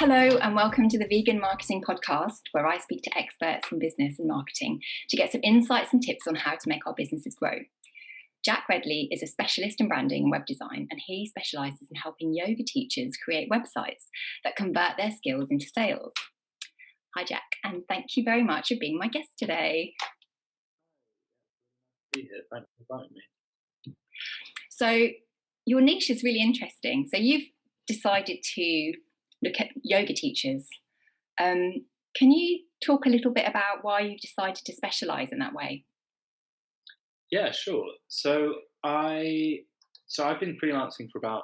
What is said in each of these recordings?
Hello and welcome to the Vegan Marketing Podcast, where I speak to experts in business and marketing to get some insights and tips on how to make our businesses grow. Jack Redley is a specialist in branding and web design, and he specialises in helping yoga teachers create websites that convert their skills into sales. Hi Jack, and thank you very much for being my guest today. Be here. Thanks for inviting me. So your niche is really interesting. So you've decided to look at yoga teachers. Can you talk a little bit about why you've decided to specialise in that way? Yeah, sure. I've been freelancing for about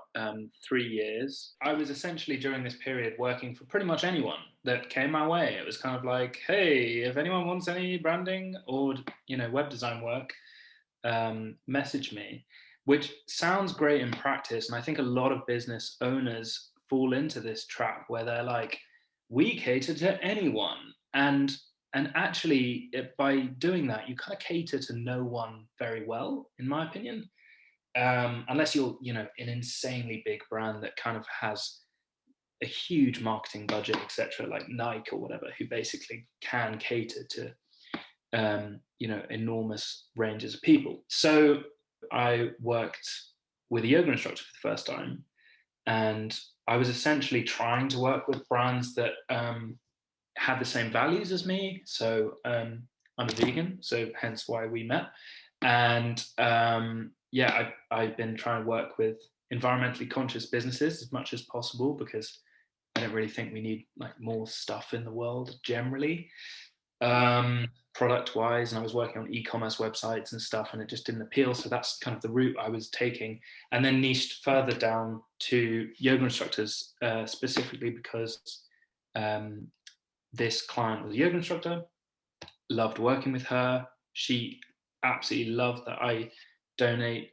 3 years. I was essentially during this period working for pretty much anyone that came my way. It was kind of like, hey, if anyone wants any branding or web design work, message me. Which sounds great in practice, and I think a lot of business owners fall into this trap where they're like, we cater to anyone, and actually by doing that you kind of cater to no one very well, in my opinion, unless you're an insanely big brand that kind of has a huge marketing budget, etc., like Nike or whatever, who basically can cater to enormous ranges of people. So I worked with a yoga instructor for the first time, and I was essentially trying to work with brands that had the same values as me. So I'm a vegan, so hence why we met. And I've been trying to work with environmentally conscious businesses as much as possible, because I don't really think we need like more stuff in the world generally, product wise. And I was working on e-commerce websites and stuff, and it just didn't appeal. So that's kind of the route I was taking, and then niched further down to yoga instructors, specifically because this client was a yoga instructor, loved working with her. She absolutely loved that I donate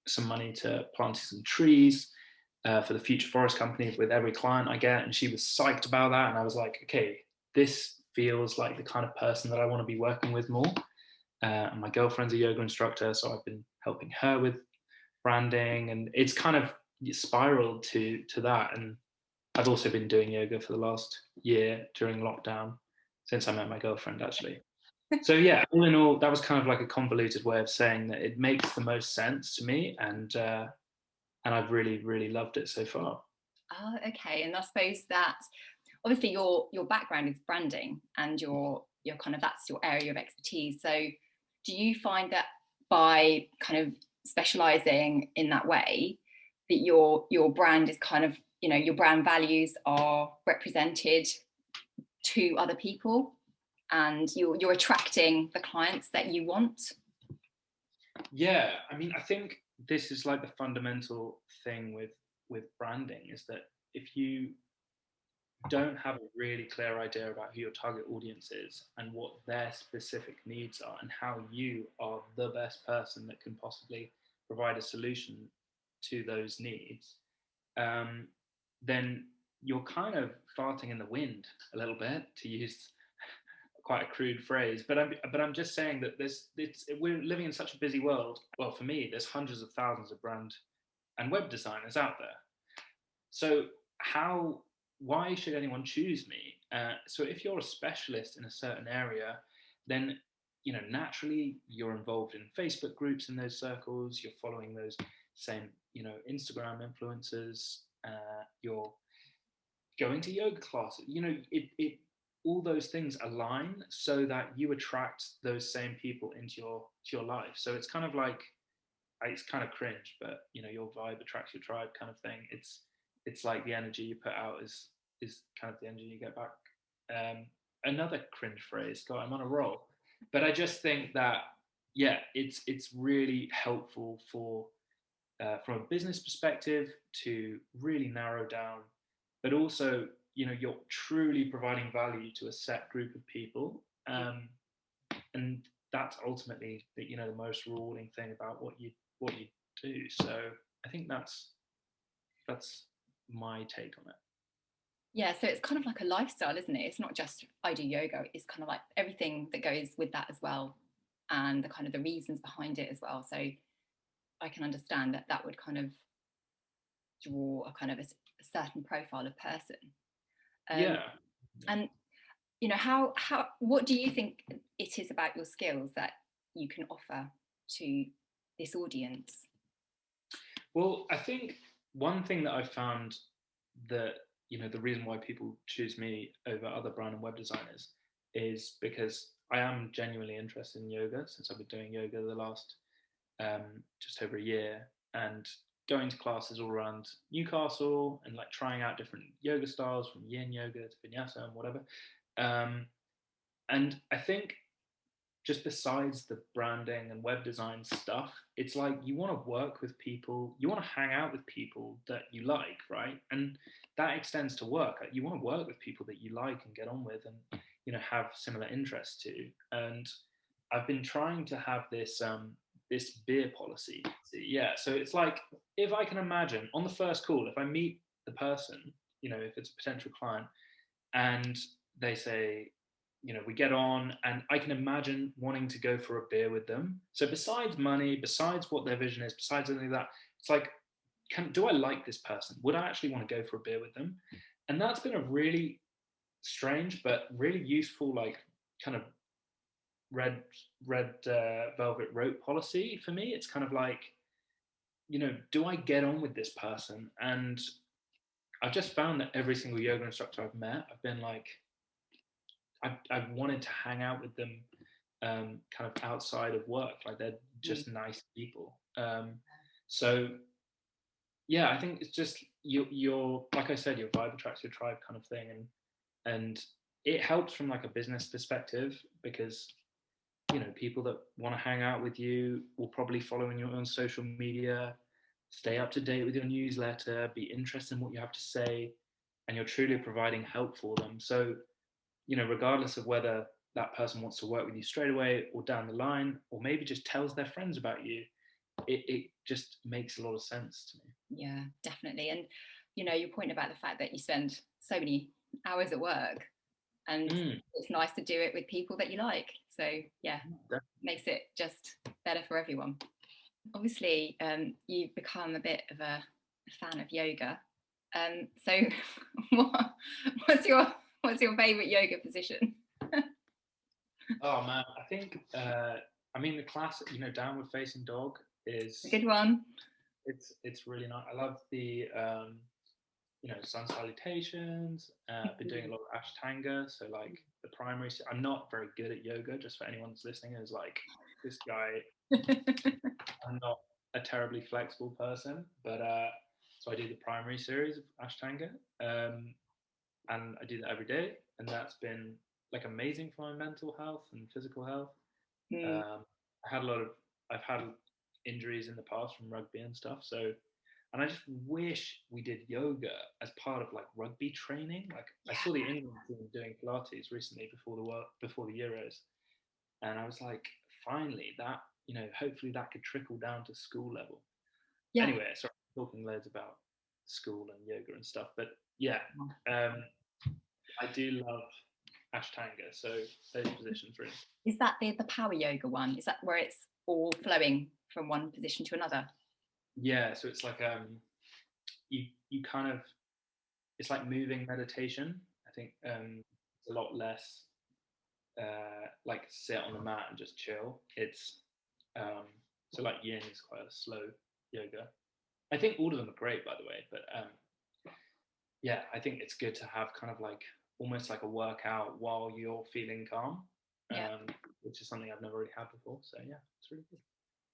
some money to planting some trees for the Future Forest Company with every client I get. And she was psyched about that. And I was like, okay, this feels like the kind of person that I want to be working with more. And my girlfriend's a yoga instructor, so I've been helping her with branding, and it's kind of spiraled to that. And I've also been doing yoga for the last year during lockdown, since I met my girlfriend, actually. So yeah, all in all, that was kind of like a convoluted way of saying that it makes the most sense to me, and I've really, really loved it so far. Oh, okay. And I suppose that obviously your background is branding, and your kind of that's your area of expertise. So do you find that by kind of specializing in that way, that your brand is kind of, your brand values are represented to other people, and you're attracting the clients that you want? Yeah, I mean, I think this is like the fundamental thing with branding, is that if you don't have a really clear idea about who your target audience is and what their specific needs are, and how you are the best person that can possibly provide a solution to those needs, then you're kind of farting in the wind a little bit, to use quite a crude phrase. But I'm just saying that we're living in such a busy world. Well, for me, there's hundreds of thousands of brand and web designers out there. So why should anyone choose me? So if you're a specialist in a certain area, then naturally you're involved in Facebook groups in those circles. You're following those same Instagram influencers. You're going to yoga classes. It all those things align so that you attract those same people into your life. So it's kind of like, it's kind of cringe, but your vibe attracts your tribe kind of thing. It's like the energy you put out is kind of the energy you get back. Another cringe phrase. God, I'm on a roll. But I just think that, yeah, it's really helpful for from a business perspective to really narrow down, but also you're truly providing value to a set group of people, and that's ultimately the most rewarding thing about what you do. So I think that's my take on it. Yeah, so it's kind of like a lifestyle, isn't it? It's not just I do yoga, it's kind of like everything that goes with that as well, and the kind of the reasons behind it as well. So I can understand that would kind of draw a kind of a certain profile of person. Yeah. And how what do you think it is about your skills that you can offer to this audience? Well, I think one thing that I've found that, the reason why people choose me over other brand and web designers is because I am genuinely interested in yoga, since I've been doing yoga the last just over a year, and going to classes all around Newcastle and like trying out different yoga styles, from yin yoga to vinyasa and whatever. And I think, just besides the branding and web design stuff, it's like you want to work with people, you want to hang out with people that you like, right? And that extends to work. You want to work with people that you like and get on with, and have similar interests to. And I've been trying to have this beer policy. Yeah, so it's like, if I can imagine on the first call, if I meet the person, if it's a potential client, and they say, we get on, and I can imagine wanting to go for a beer with them. So besides money, besides what their vision is, besides anything like that, it's like, do I like this person? Would I actually want to go for a beer with them? And that's been a really strange but really useful, like, kind of red velvet rope policy for me. It's kind of like, do I get on with this person? And I've just found that every single yoga instructor I've met, I've been like, I've wanted to hang out with them, kind of outside of work. Like, they're just nice people. So yeah, I think it's just you're like I said, your vibe attracts your tribe kind of thing, and it helps from like a business perspective, because people that want to hang out with you will probably follow you on social media, stay up to date with your newsletter, be interested in what you have to say, and you're truly providing help for them. So regardless of whether that person wants to work with you straight away or down the line, or maybe just tells their friends about you, it just makes a lot of sense to me. Yeah, definitely. And your point about the fact that you spend so many hours at work, and it's nice to do it with people that you like. So yeah, Definitely. Makes it just better for everyone. Obviously, you've become a bit of a fan of yoga. So what's your favorite yoga position? Oh man, I think the classic, downward facing dog is a good one. It's really nice. I love the sun salutations. Been doing a lot of Ashtanga, so like the primary. I'm not very good at yoga, just for anyone that's listening, is like, this guy. I'm not a terribly flexible person, but so I do the primary series of Ashtanga, and I do that every day, and that's been like amazing for my mental health and physical health. I've had injuries in the past from rugby and stuff, so, and I just wish we did yoga as part of like rugby training. Like, I saw the England team doing Pilates recently before the Euros, and I was like, finally, that, hopefully that could trickle down to school level. Yeah. Anyway, sorry, I'm talking loads about school and yoga and stuff, but yeah, I do love Ashtanga, so those positions really. Is that the power yoga one? Is that where it's all flowing from one position to another? Yeah, so it's like you kind of, it's like moving meditation. I think it's a lot less like sit on the mat and just chill. It's so like yin is quite a slow yoga. I think all of them are great, by the way, but yeah, I think it's good to have kind of like almost like a workout while you're feeling calm, which is something I've never really had before. So yeah, it's really good.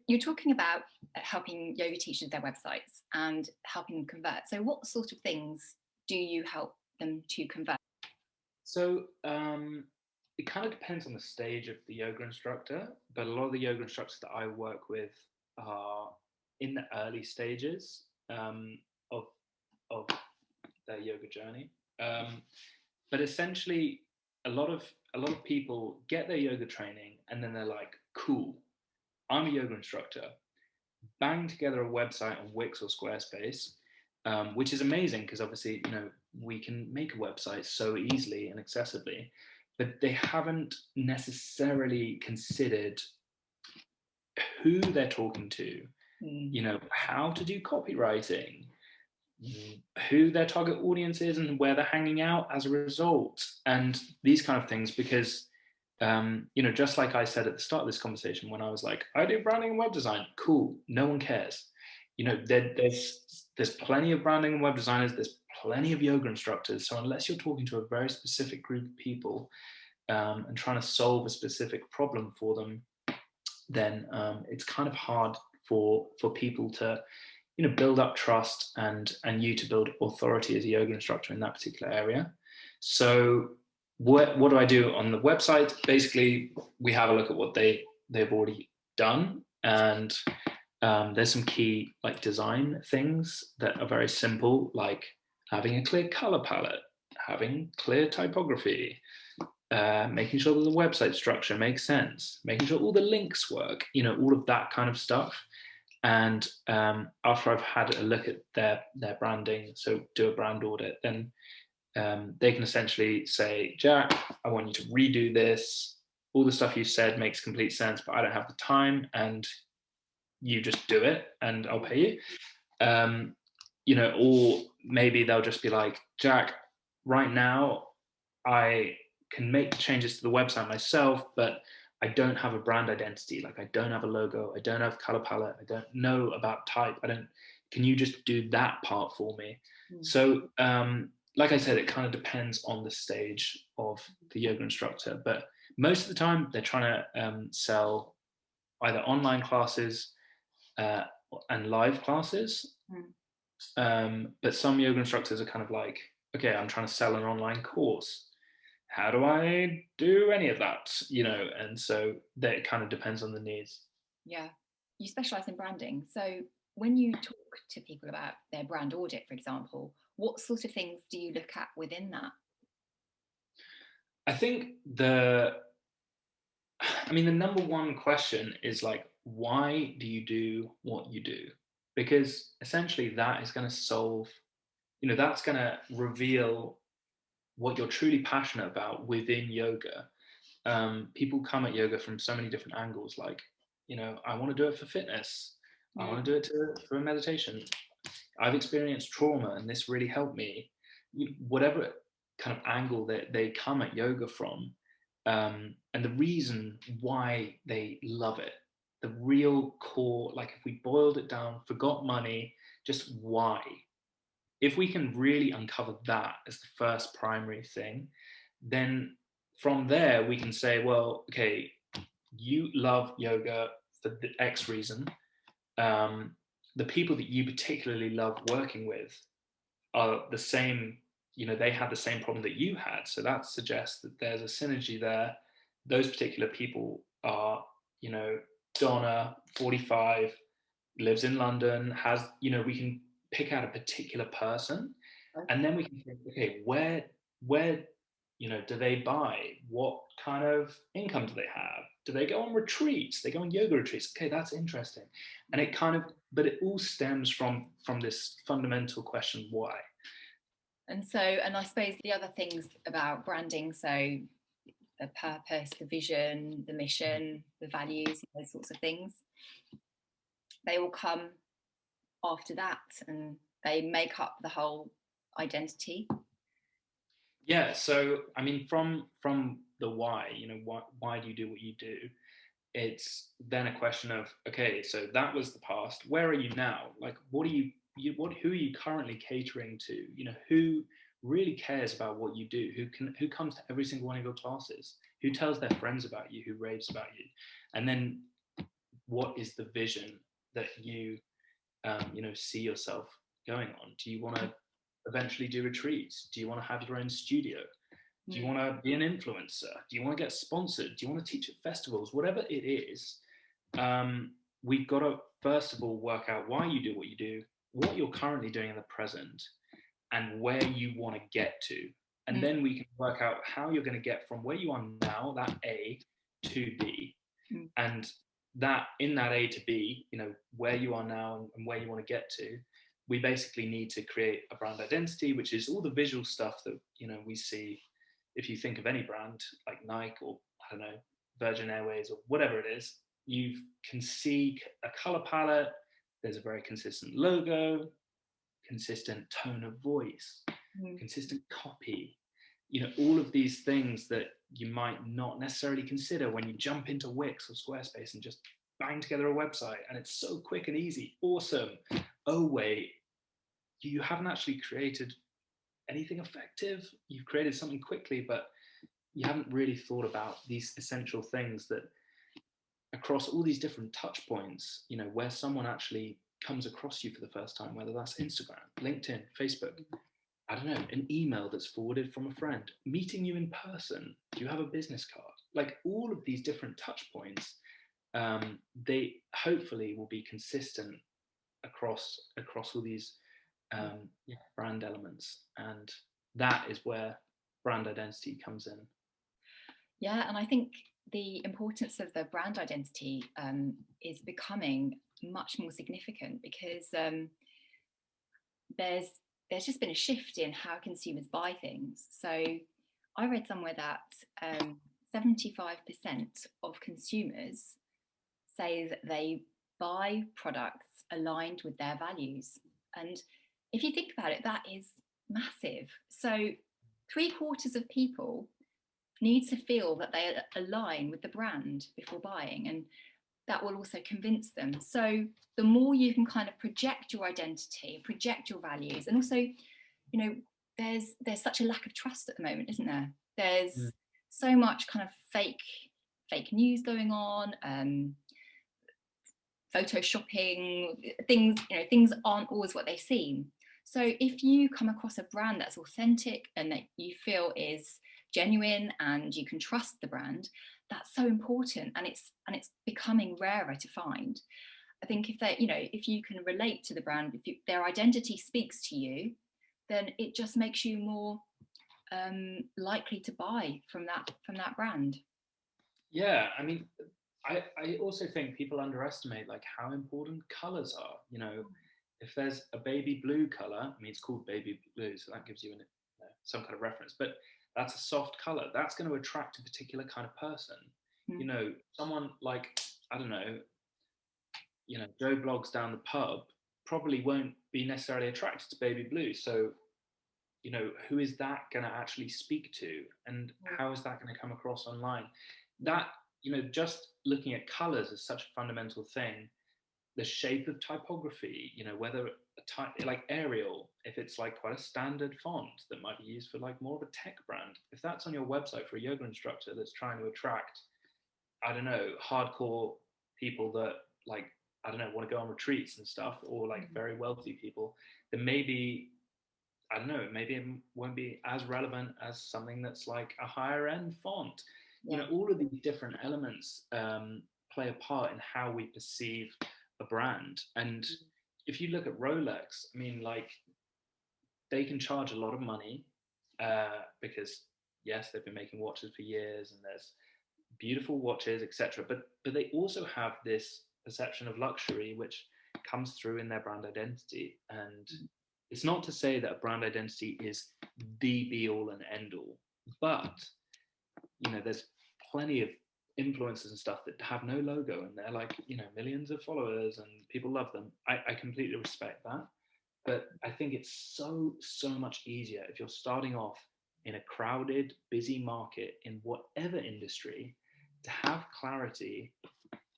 You're talking about helping yoga teachers their websites and helping them convert. So what sort of things do you help them to convert? So it kind of depends on the stage of the yoga instructor, but a lot of the yoga instructors that I work with are in the early stages of their yoga journey. But essentially, a lot of people get their yoga training and then they're like, cool, I'm a yoga instructor. Bang together a website on Wix or Squarespace, which is amazing because obviously, we can make a website so easily and accessibly, but they haven't necessarily considered who they're talking to, how to do copywriting, who their target audience is and where they're hanging out as a result, and these kind of things. Because just like I said at the start of this conversation, when I was like, I do branding and web design, cool, no one cares. There's plenty of branding and web designers, there's plenty of yoga instructors. So unless you're talking to a very specific group of people and trying to solve a specific problem for them, then it's kind of hard for people to build up trust and you to build authority as a yoga instructor in that particular area. So what do I do on the website? Basically, we have a look at what they've already done, and there's some key like design things that are very simple, like having a clear color palette, having clear typography, making sure that the website structure makes sense, making sure all the links work, all of that kind of stuff. And after I've had a look at their branding, so do a brand audit, then they can essentially say, Jack, I want you to redo this. All the stuff you said makes complete sense, but I don't have the time, and you just do it and I'll pay you. Or maybe they'll just be like, Jack, right now I can make the changes to the website myself, but I don't have a brand identity. Like, I don't have a logo, I don't have color palette, I don't know about type. Can you just do that part for me? So like I said, it kind of depends on the stage of the yoga instructor, but most of the time they're trying to sell either online classes and live classes. But some yoga instructors are kind of like, okay, I'm trying to sell an online course. How do I do any of that? And so that it kind of depends on the needs. Yeah. You specialize in branding. So when you talk to people about their brand audit, for example, what sort of things do you look at within that? I think the number one question is like, why do you do what you do? Because essentially that is going to solve, that's going to reveal what you're truly passionate about within yoga. People come at yoga from so many different angles. Like, I want to do it for fitness. I want to do it for meditation. I've experienced trauma and this really helped me. Whatever kind of angle that they come at yoga from, and the reason why they love it, the real core, like if we boiled it down, forgot money, just why. If we can really uncover that as the first primary thing, then from there we can say, well, okay, you love yoga for the X reason. The people that you particularly love working with are the same, they had the same problem that you had. So that suggests that there's a synergy there. Those particular people are, Donna, 45, lives in London, has, we can pick out a particular person, and then we can think, okay, where do they buy? What kind of income do they have? Do they go on retreats? They go on yoga retreats. Okay, that's interesting. And it kind of, but it all stems from this fundamental question, why? And I suppose the other things about branding, so the purpose, the vision, the mission, the values, those sorts of things, they all come after that, and they make up the whole identity. Yeah, so from the why, why do you do what you do? It's then a question of, okay, so that was the past. Where are you now? Like, what are who are you currently catering to? Who really cares about what you do? Who comes to every single one of your classes? Who tells their friends about you? Who raves about you? And then, what is the vision that you see yourself going on? Do you want to eventually do retreats? Do you want to have your own studio? Do you want to be an influencer? Do you want to get sponsored? Do you want to teach at festivals? Whatever it is, we've got to first of all work out why you do what you do, what you're currently doing in the present, and where you want to get to. And then we can work out how you're going to get from where you are now, that A, to B. And that in that A to B, where you are now and where you want to get to, we basically need to create a brand identity, which is all the visual stuff that we see. If you think of any brand like Nike or I don't know, Virgin Airways or whatever it is, you can see a color palette. There's a very consistent logo. consistent tone of voice, Mm. consistent copy, all of these things that you might not necessarily consider when you jump into Wix or Squarespace and just bang together a website, and it's so quick and easy. Awesome. Oh, wait, you haven't actually created anything effective. You've created something quickly, but you haven't really thought about these essential things that across all these different touch points, where someone actually comes across you for the first time, whether that's Instagram, LinkedIn, Facebook, I don't know, an email that's forwarded from a friend, meeting you in person, do you have a business card? Like all of these different touch points, they hopefully will be consistent across all these brand elements, and that is where brand identity comes in. Yeah, and I think the importance of the brand identity is becoming much more significant, because there's just been a shift in how consumers buy things. So I read somewhere that 75% of consumers say that they buy products aligned with their values. And if you think about it, that is massive. So 3/4 of people need to feel that they align with the brand before buying, and that will also convince them. So the more you can kind of project your identity, project your values, and also, there's such a lack of trust at the moment, isn't there? There's so much kind of fake news going on, photoshopping, things aren't always what they seem. So if you come across a brand that's authentic and that you feel is genuine and you can trust the brand, that's so important, and it's becoming rarer to find. I think if you can relate to the brand, if their identity speaks to you, then it just makes you more likely to buy from that brand. Yeah, I mean, I also think people underestimate like how important colors are. If there's a baby blue color, I mean, it's called baby blue, so that gives you some kind of reference, but that's a soft color. That's going to attract a particular kind of person. Someone like, I don't know, Joe Bloggs down the pub probably won't be necessarily attracted to baby blue. So, who is that going to actually speak to, and how is that going to come across online? That, just looking at colors is such a fundamental thing. The shape of typography, whether like Arial, if it's like quite a standard font that might be used for like more of a tech brand, if that's on your website for a yoga instructor that's trying to attract, I don't know, hardcore people that like, I don't know, want to go on retreats and stuff, or like very wealthy people, then maybe, I don't know, maybe it won't be as relevant as something that's like a higher end font. All of these different elements play a part in how we perceive a brand. And if you look at Rolex, I mean, like, they can charge a lot of money because yes, they've been making watches for years and there's beautiful watches, etc. But they also have this perception of luxury which comes through in their brand identity. And it's not to say that a brand identity is the be all and end all, but there's plenty of influencers and stuff that have no logo and they're like, millions of followers and people love them. I completely respect that. But I think it's so much easier if you're starting off in a crowded, busy market in whatever industry, to have clarity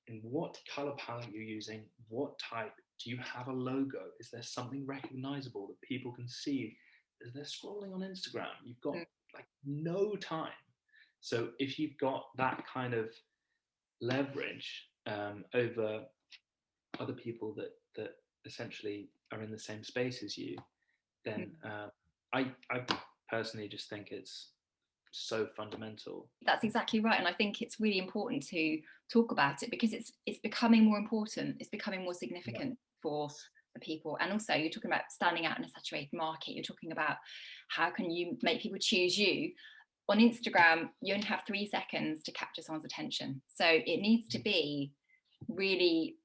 in what color palette you're using, what type. Do you have a logo? Is there something recognizable that people can see as they're scrolling on Instagram? You've got like no time. So if you've got that kind of leverage over other people that essentially are in the same space as you, then I personally just think it's so fundamental. That's exactly right, and I think it's really important to talk about it, because it's becoming more important, it's becoming more significant for the people. And also, you're talking about standing out in a saturated market, you're talking about how can you make people choose you. On Instagram, you only have 3 seconds to capture someone's attention, so it needs to be really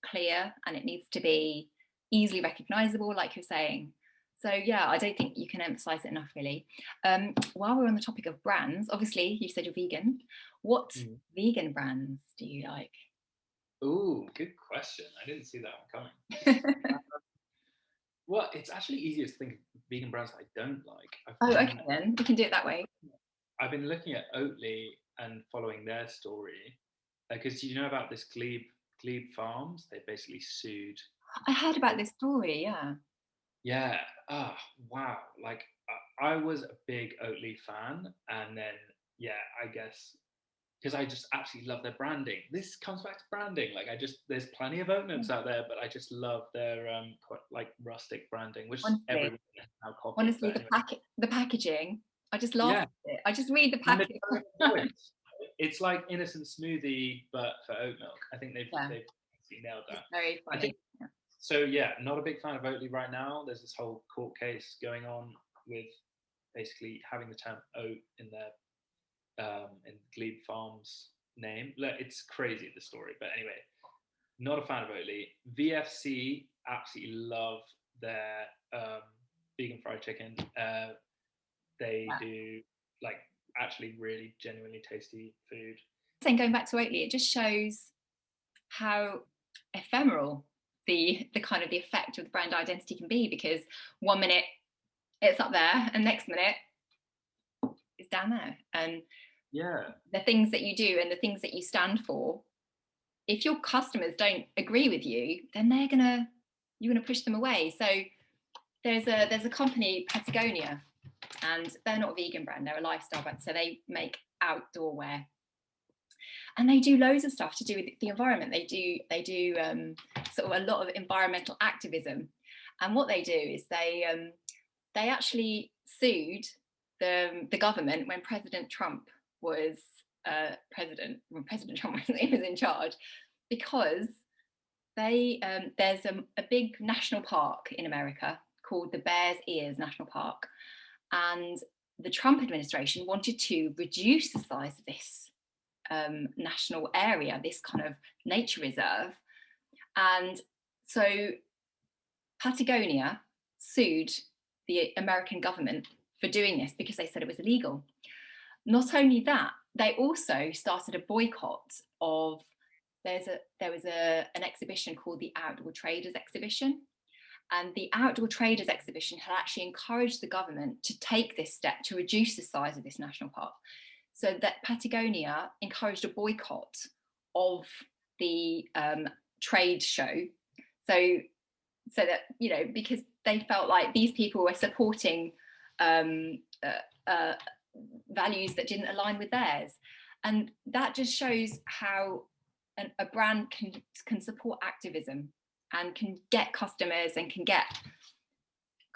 clear and it needs to be easily recognizable, like you're saying. So yeah, I don't think you can emphasize it enough, really. While we're on the topic of brands, obviously you said you're vegan. What vegan brands do you like? Ooh, good question. I didn't see that one coming. Well, it's actually easier to think of vegan brands that I don't like. Oh, okay, then we can do it that way. I've been looking at Oatly and following their story because you know about this Glebe Farms? They basically sued. I heard about this story, yeah. Yeah. Ah, wow. Like I was a big Oatly fan, and then yeah, I guess because I just absolutely love their branding. This comes back to branding. Like there's plenty of oat milks out there, but I just love their quite like rustic branding, which Honestly, everyone has now copied. honestly, But anyway, the packaging, I just laugh yeah, at it. I just read the and the packet. tone of voice. It's like innocent smoothie, but for oat milk. I think Yeah, they've nailed it's that. very I think funny. Yeah. so. Yeah, not a big fan of Oatly right now. There's this whole court case going on with basically having the term oat in Glebe Farms name. It's crazy the story, but anyway, not a fan of Oatly. VFC absolutely love their vegan fried chicken. They Yeah. do like actually really genuinely tasty food. Saying going back to Oatly, it just shows how ephemeral the kind of the effect of the brand identity can be, because one minute it's up there and next minute it's down there. And Yeah, the things that you do and the things that you stand for, if your customers don't agree with you, then you're gonna push them away. So there's a company, Patagonia, and they're not a vegan brand, they're a lifestyle brand. So they make outdoor wear, and they do loads of stuff to do with the environment. They do sort of a lot of environmental activism, and what they do is they actually sued the government when President Trump was when President Trump was in charge, because there's a big national park in America called the Bears Ears National Park, and the Trump administration wanted to reduce the size of this national area, this kind of nature reserve. And so Patagonia sued the American government for doing this because they said it was illegal. Not only that, they also started a boycott of there was an exhibition called the Outdoor Traders Exhibition, and the Outdoor Traders Exhibition had actually encouraged the government to take this step to reduce the size of this national park, so that Patagonia encouraged a boycott of the trade show. So that, you know, because they felt like these people were supporting um, values that didn't align with theirs, and that just shows how a brand can support activism and can get customers and can get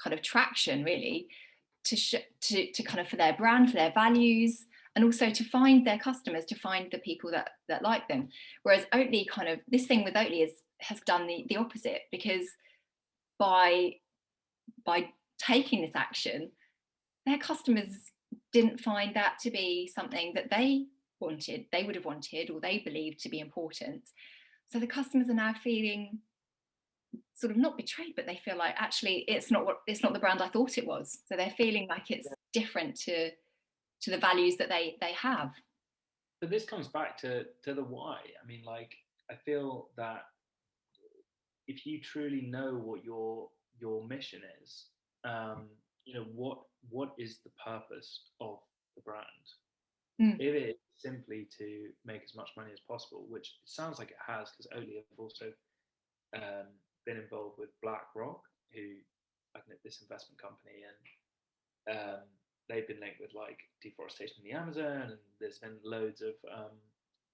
kind of traction, really, to kind of for their brand, for their values, and also to find their customers, to find the people that like them. Whereas Oatly, kind of this thing with Oatly has done the opposite, because by taking this action, their customers didn't find that to be something that they would have wanted, or they believed to be important. So the customers are now feeling sort of not betrayed, but they feel like actually it's not the brand I thought it was. So they're feeling like it's different to the values that they have. but this comes back to the why. I mean, like I feel that if you truly know what your mission is, you know what is the purpose of the brand. Mm. If it's simply to make as much money as possible, which it sounds like it has, because Oatly have also been involved with BlackRock, who like this investment company, and they've been linked with like deforestation in the Amazon, and there's been loads of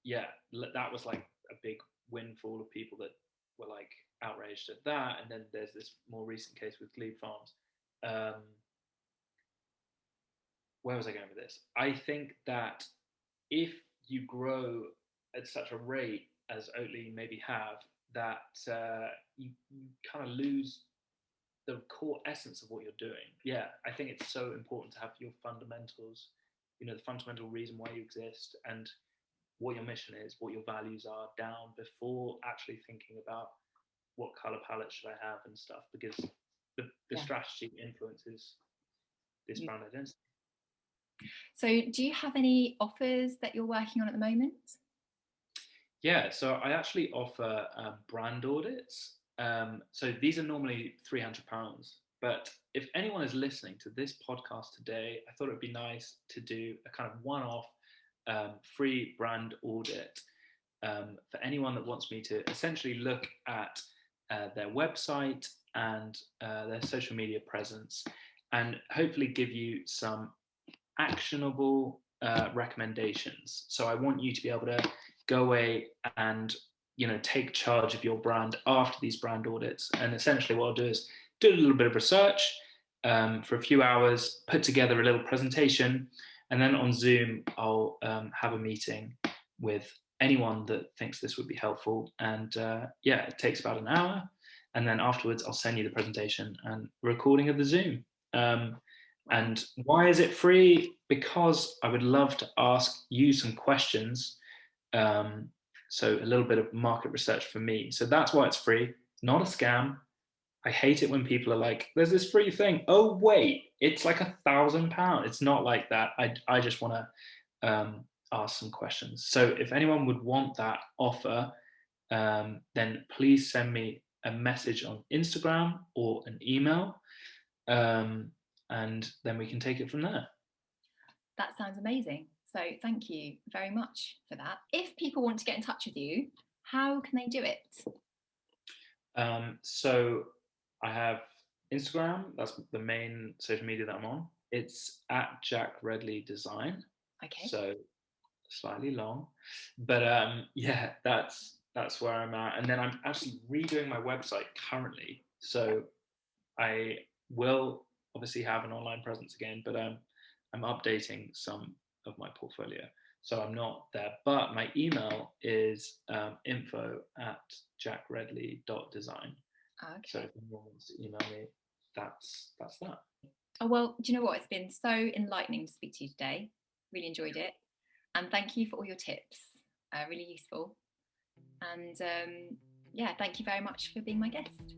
yeah, that was like a big win for all of people that were like outraged at that. And then there's this more recent case with Glebe Farms. Where was I going with this? I think that if you grow at such a rate as Oatly maybe have, that you kind of lose the core essence of what you're doing. Yeah, I think it's so important to have your fundamentals, you know, the fundamental reason why you exist and what your mission is, what your values are down before actually thinking about what color palette should I have and stuff, because the Yeah. strategy influences this Yeah. brand identity. So do you have any offers that you're working on at the moment? Yeah, so I actually offer brand audits. So these are normally £300. But if anyone is listening to this podcast today, I thought it would be nice to do a kind of one-off free brand audit for anyone that wants me to essentially look at their website and their social media presence, and hopefully give you some actionable recommendations. So I want you to be able to go away and take charge of your brand after these brand audits. And essentially what I'll do is do a little bit of research for a few hours, put together a little presentation, and then on Zoom I'll have a meeting with anyone that thinks this would be helpful. And it takes about an hour, and then afterwards I'll send you the presentation and recording of the Zoom. And why is it free? Because I would love to ask you some questions. So a little bit of market research for me. So that's why it's free. It's not a scam. I hate it when people are like, there's this free thing. Oh, wait, it's like £1,000. It's not like that. I just want to ask some questions. So if anyone would want that offer, then please send me a message on Instagram or an email. And then we can take it from there. That sounds amazing. So thank you very much for that. If people want to get in touch with you, how can they do it? So I have Instagram. That's the main social media that I'm on. It's at Jack Redley Design. Okay. So slightly long, but that's where I'm at. And then I'm actually redoing my website currently. So I will obviously have an online presence again, but I'm updating some of my portfolio. So I'm not there, but my email is info@jackredley.design. Okay. So if anyone wants to email me, that's that. Oh, well, do you know what? It's been so enlightening to speak to you today. Really enjoyed it. And thank you for all your tips. Really useful. And thank you very much for being my guest.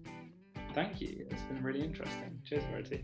Thank you. It's been really interesting. Cheers, Verity.